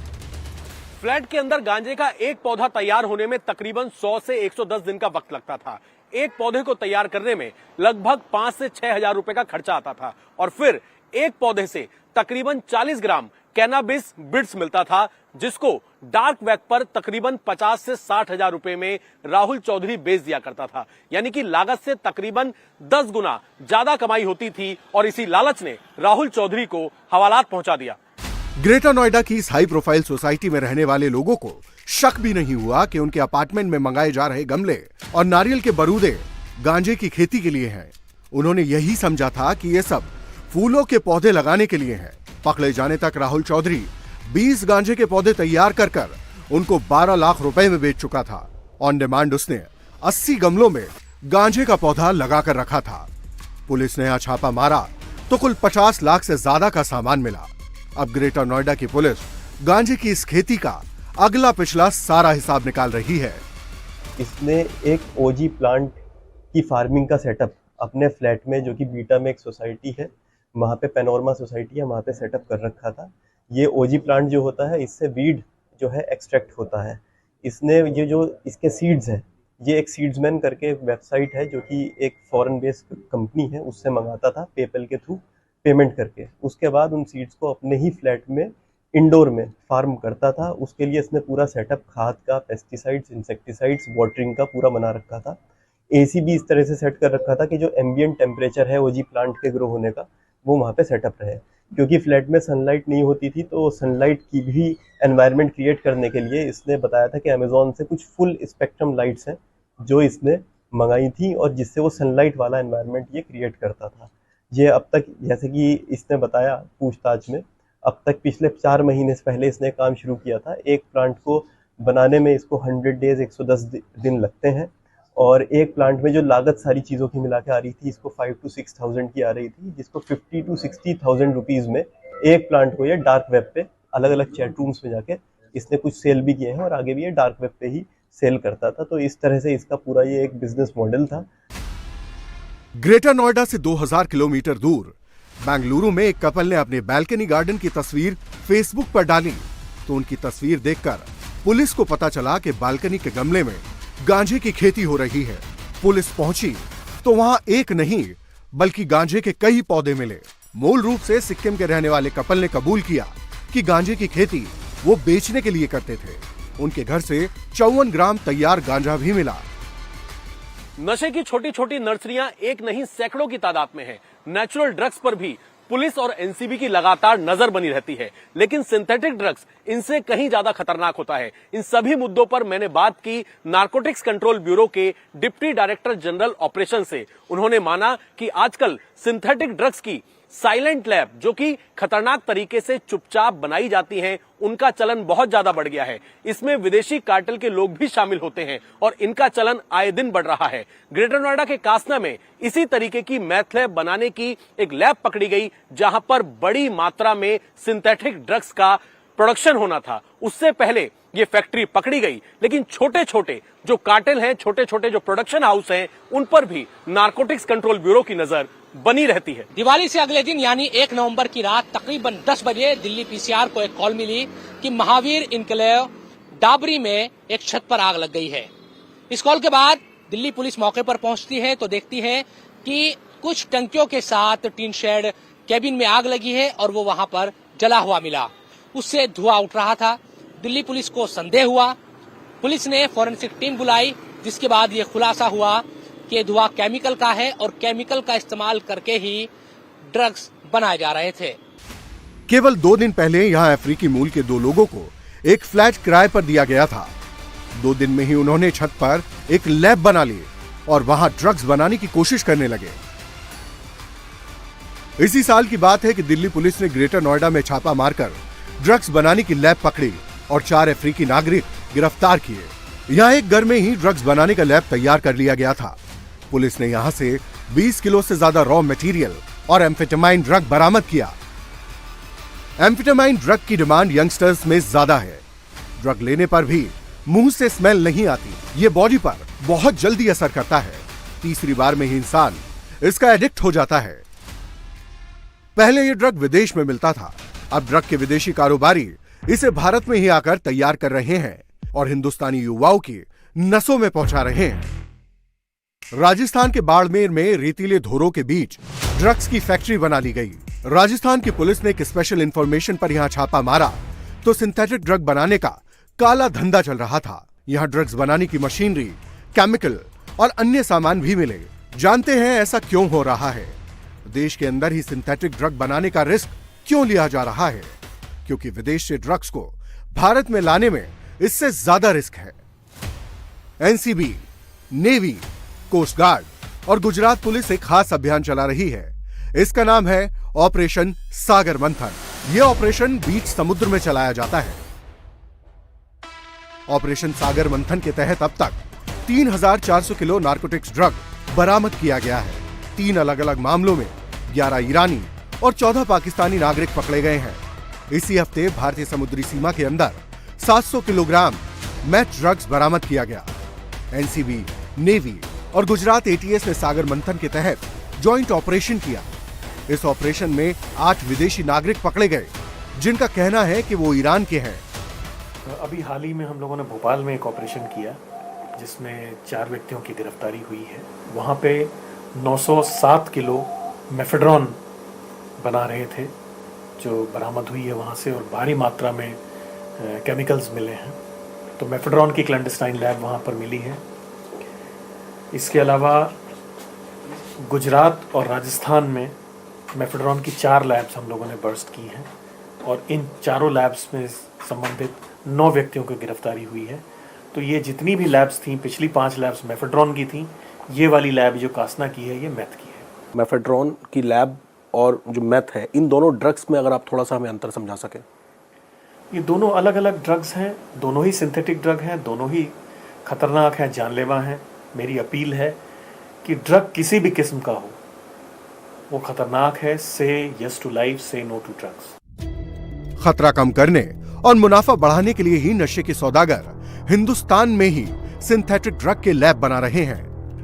फ्लैट के अंदर गांजे का एक पौधा तैयार होने में तकरीबन 100 से 110 दिन का वक्त लगता था। एक पौधे को तैयार करने में लगभग 5 से 6 हजार रुपए का खर्चा आता था और फिर एक पौधे से तकरीबन 40 ग्राम कैनाबिस बिट्स मिलता था, जिसको डार्क वेब पर तकरीबन 50 से 60 हजार रुपए में राहुल चौधरी बेच दिया करता था। यानी कि लागत से तकरीबन 10 गुना ज्यादा कमाई होती थी और इसी लालच ने राहुल चौधरी को हवालात पहुंचा दिया। ग्रेटर नोएडा की इस हाई प्रोफाइल सोसाइटी में रहने वाले लोगों को शक भी नहीं हुआ कि उनके अपार्टमेंट में मंगाए जा रहे गमले और नारियल के बरूदे गांजे की खेती के लिए हैं। उन्होंने यही समझा था कि ये सब फूलों के पौधे लगाने के लिए हैं। पकड़े जाने तक राहुल चौधरी 20 गांजे के पौधे तैयार कर उनको 12 लाख रुपए में बेच चुका था। ऑन डिमांड उसने 80 गमलों में गांजे का पौधा लगाकर रखा था। पुलिस ने यहां छापा मारा तो कुल 50 लाख से ज्यादा का सामान मिला। अब ग्रेटर नोएडा की पुलिस गांजे की इस खेती का अगला पिछला सारा हिसाब निकाल रही है। इसने एक ओजी प्लांट की फार्मिंग का सेटअप अपने फ्लैट में, जो कि बीटा में एक सोसाइटी है, वहाँ पे पैनोरमा सोसाइटी है, वहाँ पे सेटअप कर रखा था। ये ओजी प्लांट जो होता है, इससे वीड जो है एक्सट्रैक्ट होता है। इसने ये जो इसके सीड्स हैं, ये एक सीड्समैन करके एक वेबसाइट है जो कि एक फॉरेन बेस्ड कंपनी है, उससे मंगाता था पेपल के थ्रू पेमेंट करके। उसके बाद उन सीड्स को अपने ही फ्लैट में इंडोर में फार्म करता था। उसके लिए इसने पूरा सेटअप खाद का, पेस्टिसाइड्स, इंसेक्टिसाइड्स, वाटरिंग का पूरा बना रखा था। एसी भी इस तरह से सेट कर रखा था कि जो एम्बिएंट टेम्परेचर है ओजी प्लांट के ग्रो होने का, वो वहाँ पे सेटअप रहे। क्योंकि फ्लैट में सनलाइट नहीं होती थी, तो सनलाइट की भी एनवायरनमेंट क्रिएट करने के लिए इसने बताया था कि अमेजोन से कुछ फुल स्पेक्ट्रम लाइट्स हैं जो इसने मंगाई थी और जिससे वो सनलाइट वाला एनवायरनमेंट ये क्रिएट करता था। ये अब तक, जैसे कि इसने बताया पूछताछ में, अब तक पिछले 4 महीने से पहले इसने काम शुरू किया था। एक प्लांट को बनाने में इसको 100 डेज 110 दिन लगते हैं और एक प्लांट में जो लागत सारी चीज़ों की मिला के आ रही थी, इसको 5 to 6,000 की आ रही थी, जिसको 50 to 60,000 रुपीज़ में एक प्लांट को ये डार्क वेब पे अलग अलग चैट रूम्स में जाके इसने कुछ सेल भी किए हैं और आगे भी ये डार्क वेब पे ही सेल करता था। तो इस तरह से इसका पूरा ये एक बिजनेस मॉडल था। ग्रेटर नोएडा से 2000 किलोमीटर दूर बेंगलुरु में एक कपल ने अपने बालकनी गार्डन की तस्वीर फेसबुक पर डाली तो उनकी तस्वीर देखकर पुलिस को पता चला कि बालकनी के गमले में गांजे की खेती हो रही है। पुलिस पहुंची तो वहां एक नहीं बल्कि गांजे के कई पौधे मिले। मूल रूप से सिक्किम के रहने वाले कपल ने कबूल किया कि गांजे की खेती वो बेचने के लिए करते थे। उनके घर से 54 ग्राम तैयार गांजा भी मिला। नशे की छोटी छोटी नर्सरियां एक नहीं सैकड़ों की तादाद में हैं। नेचुरल ड्रग्स पर भी पुलिस और एनसीबी की लगातार नजर बनी रहती है, लेकिन सिंथेटिक ड्रग्स इनसे कहीं ज्यादा खतरनाक होता है। इन सभी मुद्दों पर मैंने बात की नारकोटिक्स कंट्रोल ब्यूरो के डिप्टी डायरेक्टर जनरल ऑपरेशन से। उन्होंने माना कि आजकल सिंथेटिक ड्रग्स की साइलेंट लैब, जो कि खतरनाक तरीके से चुपचाप बनाई जाती हैं, उनका चलन बहुत ज्यादा बढ़ गया है। इसमें विदेशी कार्टेल के लोग भी शामिल होते हैं और इनका चलन आए दिन बढ़ रहा है। ग्रेटर नोएडा के कासना में इसी तरीके की मैथ लैब बनाने की एक लैब पकड़ी गई, जहां पर बड़ी मात्रा में सिंथेटिक ड्रग्स का प्रोडक्शन होना था। उससे पहले ये फैक्ट्री पकड़ी गई, लेकिन छोटे छोटे जो कार्टेल हैं, छोटे छोटे जो प्रोडक्शन हाउस हैं, उन पर भी नारकोटिक्स कंट्रोल ब्यूरो की नजर बनी रहती है। दिवाली से अगले दिन यानी 1 नवंबर की रात तकरीबन 10 बजे दिल्ली पीसीआर को एक कॉल मिली कि महावीर इनक्लेव डाबरी में एक छत पर आग लग गई है। इस कॉल के बाद दिल्ली पुलिस मौके पर पहुंचती है तो देखती है कि कुछ टंकियों के साथ टीन शेड कैबिन में आग लगी है और वो वहां पर जला हुआ मिला। उससे धुआं उठ रहा था। दिल्ली पुलिस को संदेह हुआ। पुलिस ने फॉरेंसिक टीम बुलाई, जिसके बाद ये खुलासा हुआ कि धुआं केमिकल का है और केमिकल का इस्तेमाल करके ही ड्रग्स बनाए जा रहे थे। केवल 2 दिन पहले यहां अफ्रीकी मूल के 2 लोगों को एक फ्लैट किराए पर दिया गया था। 2 दिन में ही उन्होंने छत पर एक लैब बना ली और वहां ड्रग्स बनाने की कोशिश करने लगे। इसी साल की बात है कि दिल्ली पुलिस ने ग्रेटर नोएडा में छापा मारकर ड्रग्स बनाने की लैब पकड़ी और 4 अफ्रीकी नागरिक गिरफ्तार किए। यहां एक घर में ही ड्रग्स बनाने का लैब तैयार कर लिया गया था। पुलिस ने यहां से 20 किलो से ज्यादा रॉ मटेरियल और एम्फेटामाइन ड्रग बरामद किया। एम्फेटामाइन ड्रग की डिमांड यंगस्टर्स में ज्यादा है। ड्रग लेने पर भी मुंह से स्मेल नहीं आती। ये बॉडी पर बहुत जल्दी असर करता है। तीसरी बार में ही इंसान इसका एडिक्ट हो जाता है। पहले ये ड्रग विदेश में मिलता था, अब ड्रग के विदेशी कारोबारी इसे भारत में ही आकर तैयार कर रहे हैं और हिंदुस्तानी युवाओं की नसों में पहुंचा रहे हैं। राजस्थान के बाड़मेर में रेतीले धोरों के बीच ड्रग्स की फैक्ट्री बना ली गई। राजस्थान की पुलिस ने एक स्पेशल इंफॉर्मेशन पर यहां छापा मारा तो सिंथेटिक ड्रग बनाने का काला धंधा चल रहा था। यहां ड्रग्स बनाने की मशीनरी, केमिकल और अन्य सामान भी मिले। जानते हैं ऐसा क्यों हो रहा है? देश के अंदर ही सिंथेटिक ड्रग बनाने का रिस्क क्यों लिया जा रहा है? क्योंकि विदेश से ड्रग्स को भारत में लाने में इससे ज्यादा रिस्क है। एनसीबी, नेवी, कोस्ट गार्ड और गुजरात पुलिस एक खास अभियान चला रही है। इसका नाम है ऑपरेशन सागर मंथन। यह ऑपरेशन बीच समुद्र में चलाया जाता है। ऑपरेशन सागर मंथन के तहत अब तक 3,400 किलो नार्कोटिक्स ड्रग बरामद किया गया है। 3 अलग अलग मामलों में 11 ईरानी और 14 पाकिस्तानी नागरिक पकड़े गए हैं। इसी हफ्ते भारतीय समुद्री सीमा के अंदर 700 किलोग्राम मैथ ड्रग्स बरामद किया गया। एनसीबी, नेवी और गुजरात एटीएस ने सागर मंथन के तहत जॉइंट ऑपरेशन किया। इस ऑपरेशन में 8 विदेशी नागरिक पकड़े गए, जिनका कहना है कि वो ईरान के हैं। अभी हाल ही में हम लोगों ने भोपाल में एक ऑपरेशन किया जिसमें 4 व्यक्तियों की गिरफ्तारी हुई है। वहाँ पे 907 किलो मेफेड्रॉन बना रहे थे जो बरामद हुई है वहाँ से, और भारी मात्रा में केमिकल्स मिले हैं। तो मेफेड्रॉन की क्लैंडस्टाइन लैब वहाँ पर मिली है। इसके अलावा गुजरात और राजस्थान में मेफेड्रॉन की 4 लैब्स हम लोगों ने बर्स्ट की हैं और इन चारों लैब्स में संबंधित 9 व्यक्तियों की गिरफ्तारी हुई है। तो ये जितनी भी लैब्स थी, पिछली 5 लैब्स मेफेड्रॉन की थी, ये वाली लैब जो कासना की है ये मैथ की है। मेफेड्रॉन की लैब और जो मैथ है, इन दोनों ड्रग्स में अगर आप थोड़ा सा हमें अंतर समझा सकें। ये दोनों अलग अलग ड्रग्स हैं, दोनों ही सिंथेटिक ड्रग हैं, दोनों ही खतरनाक हैं, जानलेवा हैं। मेरी अपील है कि ड्रग किसी भी किस्म का हो वो खतरनाक है। से यस टू लाइफ, से नो टू ड्रग्स। खतरा कम करने और मुनाफा बढ़ाने के लिए ही नशे के सौदागर हिंदुस्तान में ही सिंथेटिक ड्रग के लैब बना रहे हैं।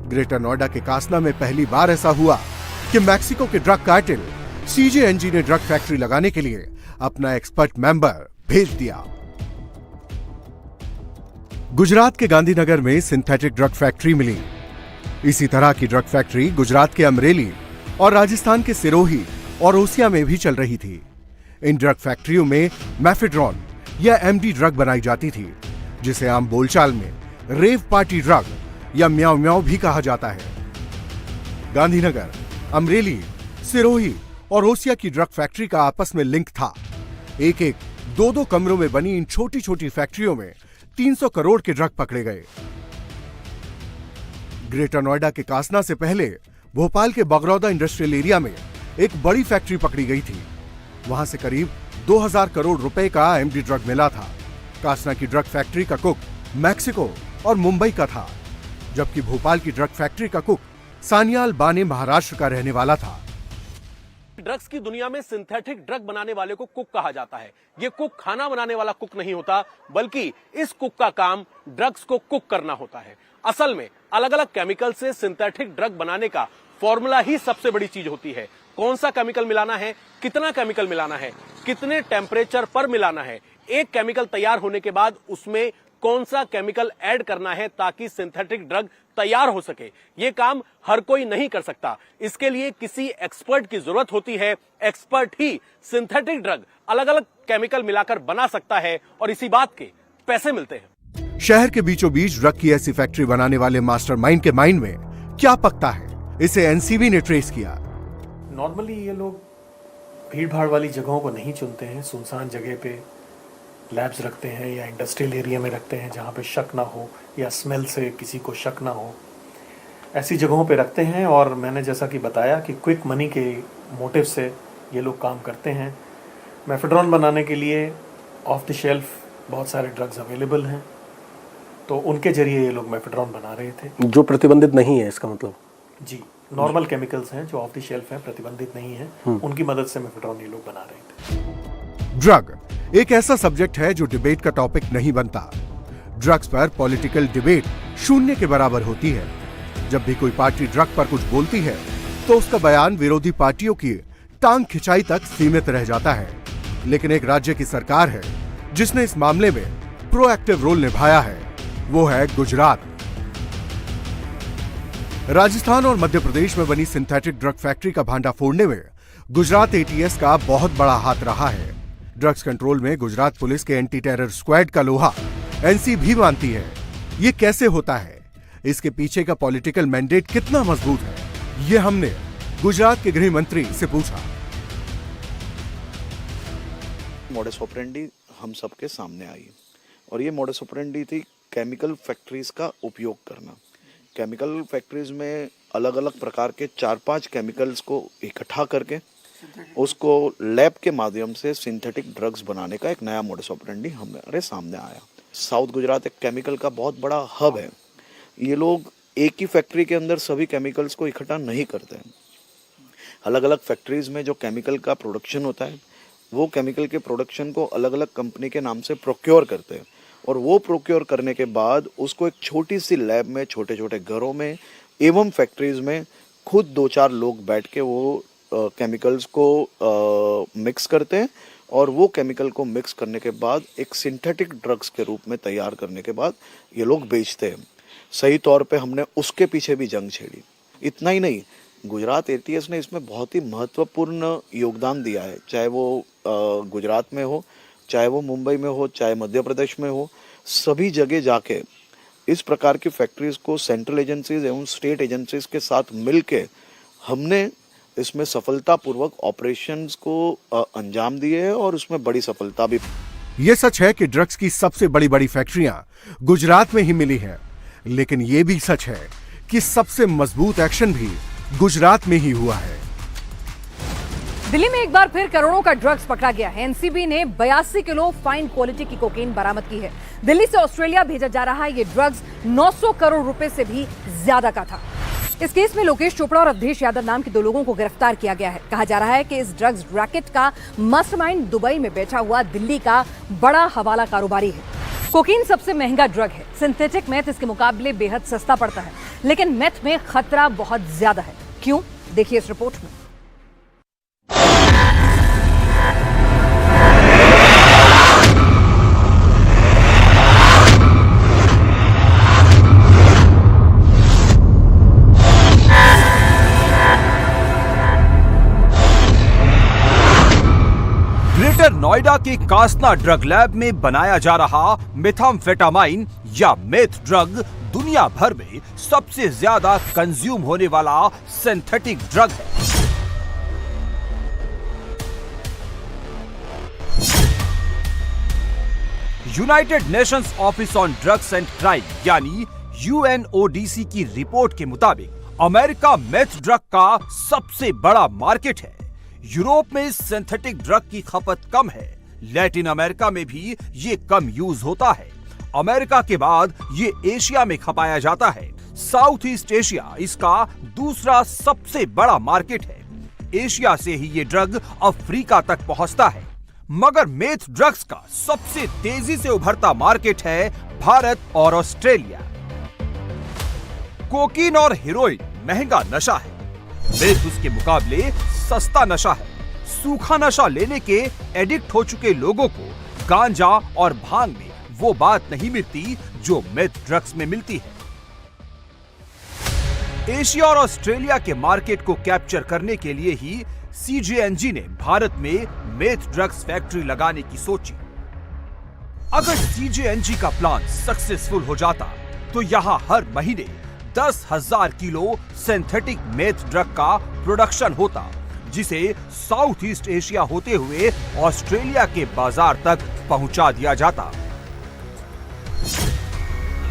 ग्रेटर नोएडा के कासना में पहली बार ऐसा हुआ कि मैक्सिको के ड्रग कार्टेल सीजेएनजी ने ड्रग फैक्ट्री लगाने के लिए अपना एक्सपर्ट मेंबर भेज दिया। गुजरात के गांधीनगर में सिंथेटिक ड्रग फैक्ट्री मिली। इसी तरह की ड्रग फैक्ट्री गुजरात के अमरेली और राजस्थान के सिरोही और ओसिया में भी चल रही थी। इन ड्रग फैक्ट्रियों में मेफेड्रॉन या एमडी ड्रग बनाई जाती थी, जिसे आम बोलचाल में रेव पार्टी ड्रग या म्याऊ म्याऊ भी कहा जाता है। गांधीनगर, अमरेली, सिरोही और ओसिया की ड्रग फैक्ट्री का आपस में लिंक था। एक एक 2-2 कमरों में बनी इन छोटी छोटी फैक्ट्रियों में 300 करोड़ के ड्रग पकड़े गए। ग्रेटर नोएडा के कासना से पहले भोपाल के बगरौदा इंडस्ट्रियल एरिया में एक बड़ी फैक्ट्री पकड़ी गई थी। वहां से करीब 2000 करोड़ रुपए का एमडी ड्रग मिला था। कासना की ड्रग फैक्ट्री का कुक मैक्सिको और मुंबई का था, जबकि भोपाल की ड्रग फैक्ट्री का कुक सानियाल बाने महाराष्ट्र का रहने वाला था। ड्रग्स की दुनिया में सिंथेटिक ड्रग बनाने वाले को कुक कहा जाता है। ये कुक खाना बनाने वाला कुक नहीं होता, बल्कि इस कुक का काम ड्रग्स को कुक करना होता है। असल में अलग अलग केमिकल से सिंथेटिक ड्रग बनाने का फॉर्मूला ही सबसे बड़ी चीज होती है। कौन सा केमिकल मिलाना है, कितना केमिकल मिलाना है, कितने टेम्परेचर पर मिलाना है, एक केमिकल तैयार होने के बाद उसमें कौन सा केमिकल ऐड करना है ताकि सिंथेटिक ड्रग तैयार हो सके। ये काम हर कोई नहीं कर सकता, इसके लिए किसी एक्सपर्ट की जरूरत होती है। एक्सपर्ट ही सिंथेटिक ड्रग अलग अलग केमिकल मिलाकर बना सकता है और इसी बात के पैसे मिलते हैं। शहर के बीचों बीच ड्रग की ऐसी फैक्ट्री बनाने वाले मास्टरमाइंड के माइंड में क्या पकता है, इसे एनसीबी ने ट्रेस किया। नॉर्मली ये लोग भीड़ भाड़ वाली जगहों को नहीं चुनते हैं, सुनसान जगह पे लैब्स रखते हैं या इंडस्ट्रियल एरिया में रखते हैं जहाँ पे शक ना हो या स्मेल से किसी को शक ना हो, ऐसी जगहों पे रखते हैं। और मैंने जैसा कि बताया कि क्विक मनी के मोटिव से ये लोग काम करते हैं। मेफेड्रॉन बनाने के लिए ऑफ द शेल्फ बहुत सारे ड्रग्स अवेलेबल हैं, तो उनके जरिए ये लोग मेफेड्रॉन बना रहे थे। जो प्रतिबंधित नहीं है, इसका मतलब? जी, नॉर्मल केमिकल्स हैं जो ऑफ द शेल्फ हैं, प्रतिबंधित नहीं हैं, उनकी मदद से मेफेड्रॉन ये लोग बना रहे थे। ड्रग एक ऐसा सब्जेक्ट है जो डिबेट का टॉपिक नहीं बनता। ड्रग्स पर पॉलिटिकल डिबेट शून्य के बराबर होती है। जब भी कोई पार्टी ड्रग पर कुछ बोलती है तो उसका बयान विरोधी पार्टियों की टांग खिंचाई तक सीमित रह जाता है। लेकिन एक राज्य की सरकार है जिसने इस मामले में प्रोएक्टिव रोल निभाया है, वो है गुजरात। राजस्थान और मध्य प्रदेश में बनी सिंथेटिक ड्रग फैक्ट्री का भांडा फोड़ने में गुजरात एटीएस का बहुत बड़ा हाथ रहा है। ड्रग्स कंट्रोल में गुजरात पुलिस के एंटी टेरर स्क्वाड का लोहा एनसी भी मानती है। ये कैसे होता है, इसके पीछे का पॉलिटिकल मैंडेट कितना मजबूत है, ये हमने गुजरात के गृह मंत्री से पूछा। मोडस ऑपरेंडी हम सबके सामने आई और ये मोडस ऑपरेंडी थी केमिकल फैक्ट्रीज का उपयोग करना। केमिकल फैक्ट्रीज में अलग अलग प्रकार के 4-5 केमिकल्स को इकट्ठा करके उसको लैब के माध्यम से सिंथेटिक ड्रग्स बनाने का एक नया मोडस ऑपरेंडी हमारे सामने आया। साउथ गुजरात एक केमिकल का बहुत बड़ा हब है। ये लोग एक ही फैक्ट्री के अंदर सभी केमिकल्स को इकट्ठा नहीं करते हैं। अलग अलग फैक्ट्रीज में जो केमिकल का प्रोडक्शन होता है वो केमिकल के प्रोडक्शन को अलग अलग कंपनी के नाम से प्रोक्योर करते हैं और वो प्रोक्योर करने के बाद उसको एक छोटी सी लैब में छोटे छोटे घरों में एवं फैक्ट्रीज में खुद 2-4 लोग बैठ के वो केमिकल्स को मिक्स करते हैं और वो केमिकल को मिक्स करने के बाद एक सिंथेटिक ड्रग्स के रूप में तैयार करने के बाद ये लोग बेचते हैं। सही तौर पे हमने उसके पीछे भी जंग छेड़ी। इतना ही नहीं, गुजरात एटीएस ने इसमें बहुत ही महत्वपूर्ण योगदान दिया है, चाहे वो गुजरात में हो, चाहे वो मुंबई में हो, चाहे मध्य प्रदेश में हो। सभी जगह जाके इस प्रकार की फैक्ट्रीज को सेंट्रल एजेंसीज एवं स्टेट एजेंसीज के साथ मिलके हमने इसमें सफलतापूर्वक ऑपरेशंस को अंजाम दिए है और उसमें बड़ी सफलता भी। ये सच है कि ड्रग्स की सबसे बड़ी बड़ी फैक्ट्रियां गुजरात में ही मिली हैं, लेकिन ये भी सच है कि सबसे मजबूत एक्शन भी गुजरात में ही हुआ है। दिल्ली में एक बार फिर करोड़ों का ड्रग्स पकड़ा गया है। एनसीबी ने 82 किलो फाइन क्वालिटी की कोकेन बरामद की है। दिल्ली से ऑस्ट्रेलिया भेजा जा रहा है ये ड्रग्स 900 करोड़ रुपए से भी ज्यादा का था। इस केस में लोकेश चोपड़ा और अवधेश यादव नाम के 2 लोगों को गिरफ्तार किया गया है। कहा जा रहा है कि इस ड्रग्स रैकेट का मास्टरमाइंड दुबई में बैठा हुआ दिल्ली का बड़ा हवाला कारोबारी है। कोकीन सबसे महंगा ड्रग है। सिंथेटिक मेथ इसके मुकाबले बेहद सस्ता पड़ता है, लेकिन मेथ में खतरा बहुत ज्यादा है। क्यों, देखिए इस रिपोर्ट में। ग्रेटर नोएडा के कासना ड्रग लैब में बनाया जा रहा मेथाम्फेटामाइन या मेथ ड्रग दुनिया भर में सबसे ज्यादा कंज्यूम होने वाला सिंथेटिक ड्रग है। United Nations office on drugs and crime यानी UNODC की रिपोर्ट के मुताबिक अमेरिका मेथ ड्रग का सबसे बड़ा मार्केट है। यूरोप में सिंथेटिक ड्रग की खपत कम है। लैटिन अमेरिका में भी ये कम यूज होता है। अमेरिका के बाद ये एशिया में खपाया जाता है। साउथ ईस्ट एशिया इसका दूसरा सबसे बड़ा मार्केट है। एशिया से ही ये ड्रग अफ्रीका तक पहुंचता है। मगर मेथ ड्रग्स का सबसे तेजी से उभरता मार्केट है भारत और ऑस्ट्रेलिया। कोकीन और हेरोइन महंगा नशा है, मेथ उसके मुकाबले सस्ता नशा है। सूखा नशा लेने के एडिक्ट हो चुके लोगों को गांजा और भांग में वो बात नहीं मिलती जो मेथ ड्रग्स में मिलती है। एशिया और ऑस्ट्रेलिया के मार्केट को कैप्चर करने के लिए ही CJNG ने भारत में मेथ ड्रग्स फैक्ट्री लगाने की सोची। अगर CJNG का प्लान सक्सेसफुल हो जाता तो यहां हर महीने 10,000 किलो सिंथेटिक मेथ ड्रग का प्रोडक्शन होता, जिसे साउथ ईस्ट एशिया होते हुए ऑस्ट्रेलिया के बाजार तक पहुंचा दिया जाता।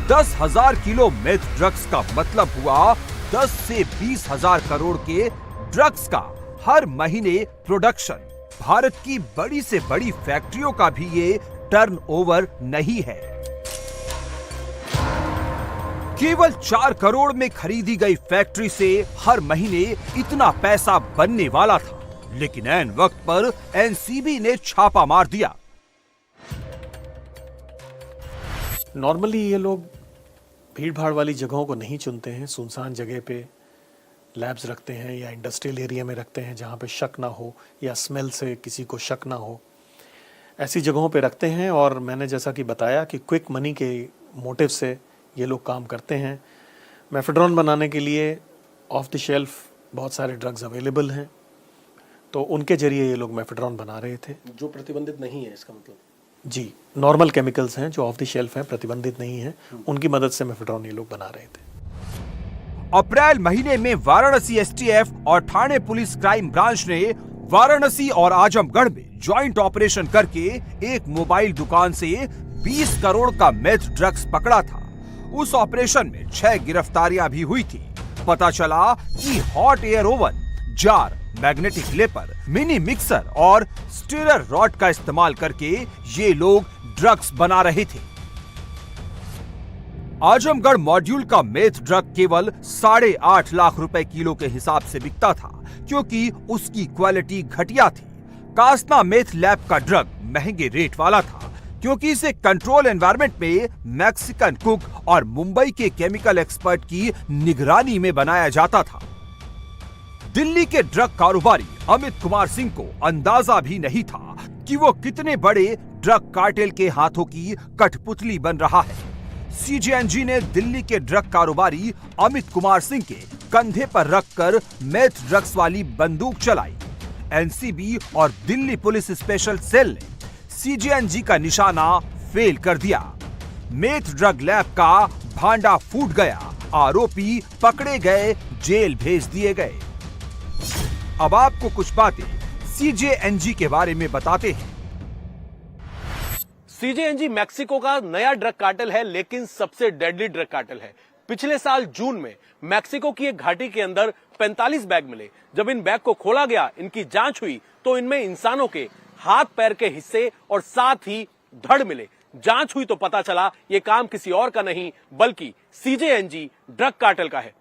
10,000 किलो मेथ ड्रग्स का मतलब हुआ 10 से 20,000 करोड़ के ड्रग्स का हर महीने प्रोडक्शन। भारत की बड़ी से बड़ी फैक्ट्रियों का भी ये टर्नओवर नहीं है। केवल 4 करोड़ में खरीदी गई फैक्ट्री से हर महीने इतना पैसा बनने वाला था, लेकिन ऐन वक्त पर एनसीबी ने छापा मार दिया। नॉर्मली ये लोग भीड़ भाड़ वाली जगहों को नहीं चुनते हैं, सुनसान जगह पे लैब्स रखते हैं या इंडस्ट्रियल एरिया में रखते हैं जहाँ पे शक ना हो या स्मेल से किसी को शक ना हो, ऐसी जगहों पे रखते हैं। और मैंने जैसा कि बताया कि क्विक मनी के मोटिव से ये लोग काम करते हैं। मेफेड्रोन बनाने के लिए ऑफ द शेल्फ बहुत सारे ड्रग्स अवेलेबल हैं, तो उनके जरिए ये लोग मेफेड्रोन बना रहे थे। जो प्रतिबंधित नहीं है इसका मतलब? जी, नॉर्मल केमिकल्स हैं जो ऑफ द शेल्फ हैं, प्रतिबंधित नहीं हैं, उनकी मदद से मेफेड्रोन ये लोग बना रहे थे। अप्रैल महीने में वाराणसी एसटीएफ और ठाणे पुलिस क्राइम ब्रांच ने वाराणसी और आजमगढ़ में ज्वाइंट ऑपरेशन करके एक मोबाइल दुकान से 20 करोड़ का मेथ ड्रग्स पकड़ा था। उस ऑपरेशन में 6 गिरफ्तारियां भी हुई थी। पता चला कि hot air oven, jar, magnetic लेपर, मिनी मिक्सर और स्टिरर रॉड का इस्तेमाल करके ये लोग ड्रग्स बना रहे थे। आजमगढ़ मॉड्यूल का मेथ ड्रग केवल 8.5 लाख रुपए किलो के हिसाब से बिकता था, क्योंकि उसकी क्वालिटी घटिया थी। कासना मेथ लैब का ड्रग महंगे रेट वाला था, क्योंकि इसे कंट्रोल एनवायरनमेंट में मैक्सिकन कुक और मुंबई के केमिकल एक्सपर्ट की निगरानी में बनाया जाता था। दिल्ली के ड्रग कारोबारी अमित कुमार सिंह को अंदाजा भी नहीं था कि वो कितने बड़े ड्रग कार्टेल के हाथों की कठपुतली बन रहा है। सीजेएनजी ने दिल्ली के ड्रग कारोबारी अमित कुमार सिंह के कंधे पर रखकर मेथ ड्रग्स वाली बंदूक चलाई। एनसीबी और दिल्ली पुलिस स्पेशल सेल ने सीजेएनजी का निशाना फेल कर दिया। मेथ ड्रग लैब का भांडा फूट गया, आरोपी पकड़े गए, जेल भेज दिए गए। अब आपको कुछ बातें सीजेएनजी के बारे में बताते हैं। सीजेएनजी मैक्सिको का नया ड्रग कार्टेल है, लेकिन सबसे डेडली ड्रग कार्टेल है। पिछले साल जून में मैक्सिको की एक घाटी के अंदर 45 बैग मिले। जब इन बैग को खोला गया, इनकी जांच हुई, तो इनमें इंसानों के हाथ पैर के हिस्से और साथ ही धड़ मिले। जांच हुई तो पता चला ये काम किसी और का नहीं बल्कि सीजेएनजी ड्रग कार्टेल का है।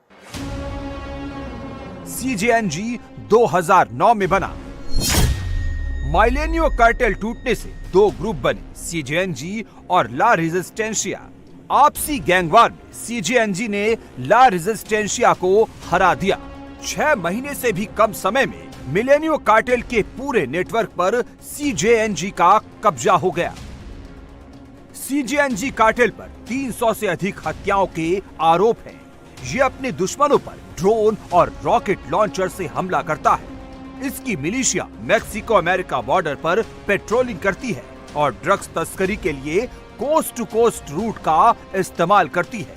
सीजेएनजी 2009 में बना। माइलेनियो कार्टेल टूटने से 2 ग्रुप बने, सीजेएनजी और ला रेजिस्टेंशिया। आपसी गैंगवार में सीजेएनजी ने ला रेजिस्टेंशिया को हरा दिया। 6 महीने से भी कम समय में मिलेनियो कार्टेल के पूरे नेटवर्क पर सीजेएनजी का कब्जा हो गया। सीजेएनजी कार्टेल पर 300 से अधिक हत्याओं के आरोप हैं। ये अपने दुश्मनों पर ड्रोन और रॉकेट लॉन्चर से हमला करता है। इसकी मिलिशिया मैक्सिको अमेरिका बॉर्डर पर पेट्रोलिंग करती है और ड्रग्स तस्करी के लिए कोस्ट टू कोस्ट रूट का इस्तेमाल करती है।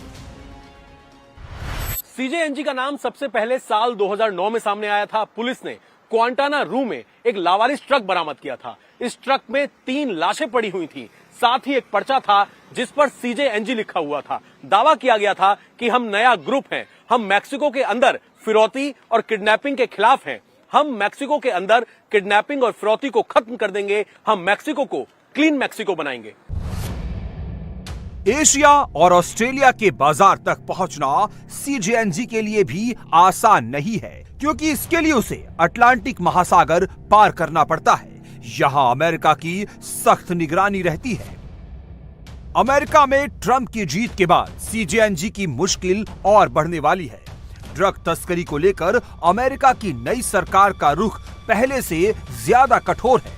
सीजेएनजी का नाम सबसे पहले साल 2009 में सामने आया था। पुलिस ने क्वांटाना रू में एक लावारिस ट्रक बरामद किया था। इस ट्रक में 3 लाशें पड़ी हुई थी। साथ ही एक पर्चा था जिस पर सीजेएनजी लिखा हुआ था। दावा किया गया था कि हम नया ग्रुप हैं, हम मैक्सिको के अंदर फिरौती और किडनैपिंग के खिलाफ हैं। हम मैक्सिको के अंदर किडनैपिंग और फिरौती को खत्म कर देंगे। हम मैक्सिको को क्लीन मैक्सिको बनाएंगे। एशिया और ऑस्ट्रेलिया के बाजार तक पहुंचना सीजेएनजी के लिए भी आसान नहीं है, क्योंकि इसके लिए उसे अटलांटिक महासागर पार करना पड़ता है। यहां अमेरिका की सख्त निगरानी रहती है। अमेरिका में ट्रंप की जीत के बाद सीजेएनजी की मुश्किल और बढ़ने वाली है। ड्रग तस्करी को लेकर अमेरिका की नई सरकार का रुख पहले से ज्यादा कठोर है।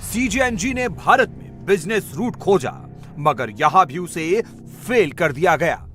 सीजेएनजी ने भारत में बिजनेस रूट खोजा, मगर यहां भी उसे फेल कर दिया गया।